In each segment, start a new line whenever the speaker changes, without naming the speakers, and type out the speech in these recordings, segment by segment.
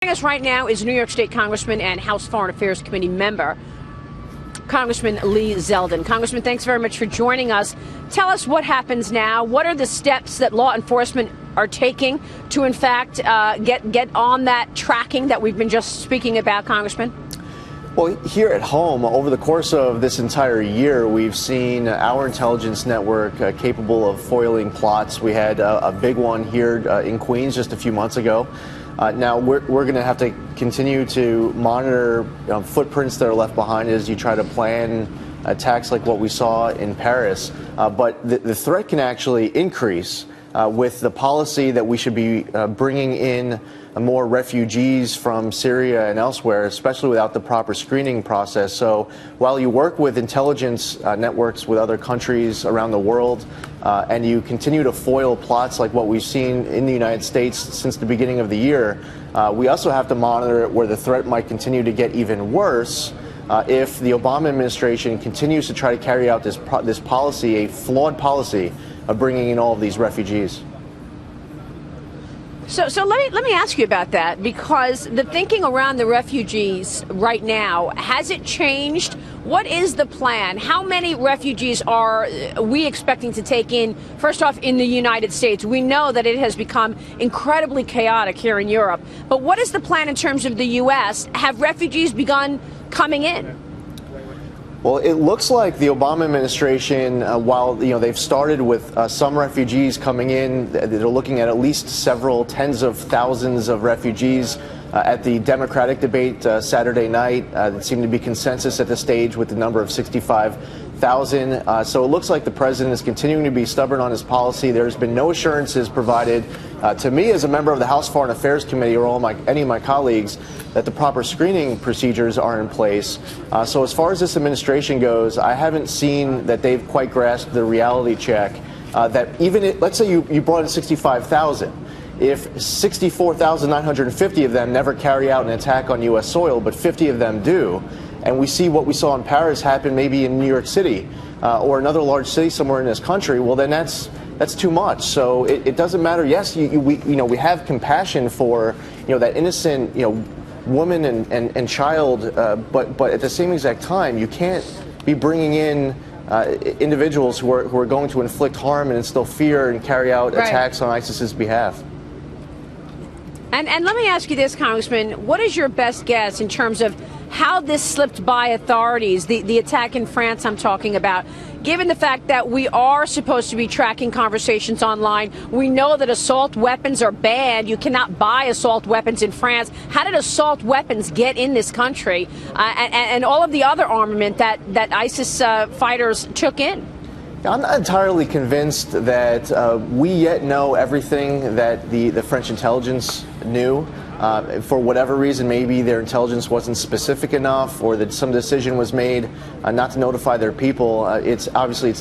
Joining us right now is New York State Congressman and House Foreign Affairs Committee member, Congressman Lee Zeldin. Congressman, thanks very much for joining us. Tell us what happens now. What are the steps that law enforcement are taking to, in fact, get on that tracking that we've been just speaking about, Congressman?
Well, here at home, over the course of this entire year, we've seen our intelligence network capable of foiling plots. We had a big one here in Queens just a few months ago. Now we're going to have to continue to monitor footprints that are left behind as you try to plan attacks like what we saw in Paris. But the threat can actually increase with the policy that we should be bringing in more refugees from Syria and elsewhere, especially without the proper screening process. So while you work with intelligence networks with other countries around the world, and you continue to foil plots like what we've seen in the United States since the beginning of the year, we also have to monitor where the threat might continue to get even worse if the Obama administration continues to try to carry out this policy, a flawed policy of bringing in all of these refugees.
So let me ask you about that, because the thinking around the refugees right now, has it changed? What is the plan? How many refugees are we expecting to take in, first off, in the United States? We know that it has become incredibly chaotic here in Europe. But what is the plan in terms of the U.S.? Have refugees begun coming in?
Well, it looks like the Obama administration, while they've started with some refugees coming in, they're looking at least several tens of thousands of refugees. At the Democratic debate Saturday night, there seemed to be consensus at the stage with the number of 65,000. So it looks like the president is continuing to be stubborn on his policy. There's been no assurances provided to me as a member of the House Foreign Affairs Committee or any of my colleagues that the proper screening procedures are in place. So as far as this administration goes, I haven't seen that they've quite grasped the reality check that even let's say you brought in 65,000. If 64,950 of them never carry out an attack on U.S. soil, but 50 of them do, and we see what we saw in Paris happen maybe in New York City or another large city somewhere in this country, well, then that's too much. So it doesn't matter. Yes, we have compassion for that innocent woman and child, but at the same exact time, you can't be bringing in individuals who are going to inflict harm and instill fear and carry out attacks on ISIS's behalf.
And let me ask you this, Congressman. What is your best guess in terms of how this slipped by authorities, the attack in France I'm talking about, given the fact that we are supposed to be tracking conversations online? We know that assault weapons are banned. You cannot buy assault weapons in France. How did assault weapons get in this country and all of the other armament that ISIS fighters took in?
I'm not entirely convinced that we yet know everything that the French intelligence knew. For whatever reason, maybe their intelligence wasn't specific enough, or that some decision was made not to notify their people. It's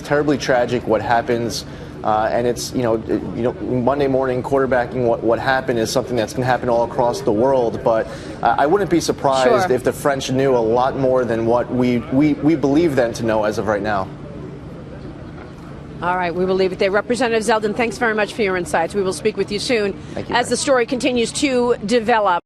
terribly tragic what happens, and it's Monday morning quarterbacking what happened is something that's going to happen all across the world. But I wouldn't be surprised if the French knew a lot more than what we believe them to know as of right now.
All right, we will leave it there. Representative Zeldin, thanks very much for your insights. We will speak with you soon as the story continues to develop.